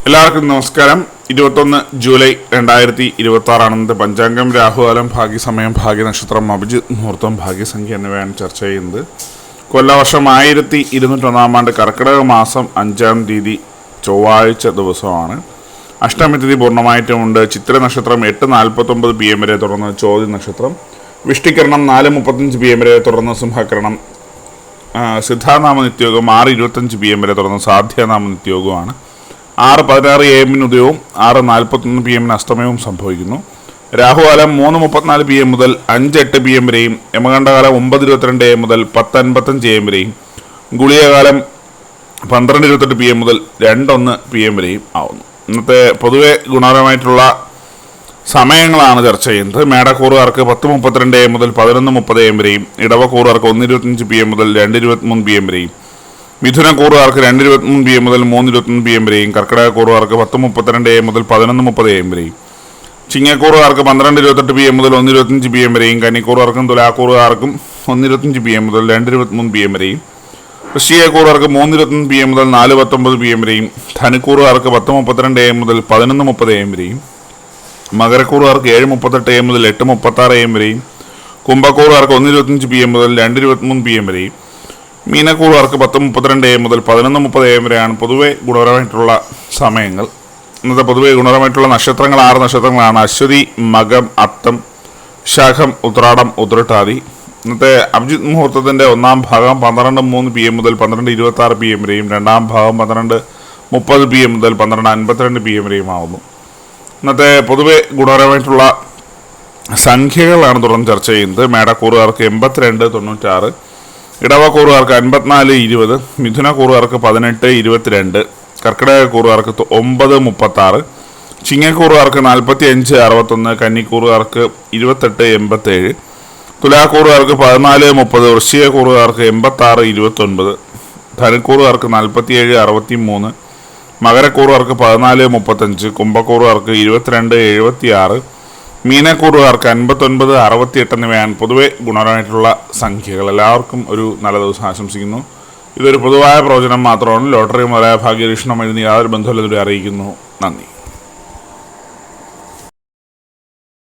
എല്ലാവർക്കും നമസ്കാരം. 21 ജൂലൈ 2026 ഇന്നത്തെ പഞ്ചാംഗം, രാഹുകാലം, ഭാഗ്യസമയം, ഭാഗ്യനക്ഷത്രം, അഭിജിത്ത് മുഹൂർത്തം, ഭാഗ്യസംഖ്യ എന്നിവയാണ് ചർച്ച ചെയ്യുന്നത്. കൊല്ലവർഷം 1201 ആണ്ട് കർക്കിടക മാസം 5-ാം തീയതി ചൊവ്വാഴ്ച ദിവസമാണ്. അഷ്ടമി തിഥി പൂർണ്ണമായിട്ടുമുണ്ട്. ചിത്ര നക്ഷത്രം 8:49 PM വരെ, തുടർന്ന് ചോതി നക്ഷത്രം, വിഷ്ടികരണം 4:35 PM വരെ, തുടർന്ന് സിംഹകരണം, സിദ്ധാനാമ നിത്യയോഗം 6:25 PM വരെ, തുടർന്ന് സാധ്യനാമ നിത്യയോഗമാണ്. 6:16 AM ഉദയവും 6:41 PM അസ്തമയവും സംഭവിക്കുന്നു. രാഹുകാലം 3:34 PM മുതൽ 5:08 PM വരെയും, യമകണ്ഠകാലം 9:22 AM മുതൽ 10:55 AM വരെയും, ഗുളികകാലം 12:28 PM മുതൽ 2:01 PM വരെയും ആവുന്നു. ഇന്നത്തെ പൊതുവെ ഗുണപരമായിട്ടുള്ള സമയങ്ങളാണ് ചർച്ച ചെയ്യുന്നത്. മേടക്കൂറുകാർക്ക് 10:32 AM മുതൽ 11:30 AM വരെയും, ഇടവക്കൂറുകാർക്ക് 1:25 PM മുതൽ 2:23 PM വരെയും, മിഥുനക്കൂറുകാർക്ക് 2:23 PM മുതൽ 3:21 PM വരെയും, കർക്കിടകക്കൂറുകാർക്ക് 10:32 AM മുതൽ 11:30 AM വരെയും, ചിങ്ങക്കൂറുകാർക്ക് 12:28 PM മുതൽ 1:25 PM വരെയും, കന്നിക്കൂറുകാർക്കും തുലാക്കൂറുകാർക്കും 1:25 PM മുതൽ 2:23 PM വരെയും, വൃശ്ചികക്കൂറുകാർക്ക് 3:21 PM മുതൽ 4:19 PM വരെയും, ധനുക്കൂറുകാർക്ക് 10:32 AM മുതൽ 11:30 AM വരെയും, മകരക്കൂറുകാർക്ക് 7:38 AM മുതൽ 8:36 AM വരെയും, കുംഭക്കൂറുകാർക്ക് 1:25 PM മുതൽ 2:23 PM വരെയും, മീനക്കൂറുകാർക്ക് 10:32 AM മുതൽ 11:30 AM വരെയാണ് പൊതുവെ ഗുണപരമായിട്ടുള്ള സമയങ്ങൾ. ഇന്നത്തെ പൊതുവെ ഗുണപരമായിട്ടുള്ള നക്ഷത്രങ്ങൾ 6 നക്ഷത്രങ്ങളാണ്: അശ്വതി, മകം, അത്തം, ശാഖം, ഉത്രാടം, ഉത്രട്ടാതി. ഇന്നത്തെ അഭിജിത്ത് മുഹൂർത്തത്തിൻ്റെ 1-ാം ഭാഗം 12:03 PM മുതൽ 12:26 PM വരെയും, 2-ാം ഭാഗം 12:30 PM മുതൽ 12:52 PM വരെയും ആവുന്നു. ഇന്നത്തെ പൊതുവെ ഗുണപരമായിട്ടുള്ള സംഖ്യകളാണ് തുടർന്ന് ചർച്ച ചെയ്യുന്നത്. മേടക്കൂറുകാർക്ക് 82-96, ഇടവക്കൂറുകാർക്ക് 54-20, മിഥുനക്കൂറുകാർക്ക് 18-22, കർക്കിടകക്കൂറുകാർക്ക് 9-36, ചിങ്ങക്കൂറുകാർക്ക് 45-61, കന്നിക്കൂറുകാർക്ക് 28-87, തുലാക്കൂറുകാർക്ക് 14-30, വൃശ്ചികക്കൂറുകാർക്ക് 86-29, ധനുക്കൂറുകാർക്ക് 47-63, മകരക്കൂറുകാർക്ക് 14-35, കുംഭക്കൂറുകാർക്ക് 22-76, മീനക്കൂറുകാർക്ക് 59-68 എന്നിവയാണ് പൊതുവെ ഗുണപരമായിട്ടുള്ള സംഖ്യകൾ. എല്ലാവർക്കും ഒരു നല്ല ദിവസം ആശംസിക്കുന്നു. ഇതൊരു പൊതുവായ പ്രവചനം മാത്രമാണ്. ലോട്ടറി മുതലായ ഭാഗ്യരീക്ഷണം എഴുതി യാതൊരു ബന്ധമില്ലാതെ അറിയിക്കുന്നു. നന്ദി.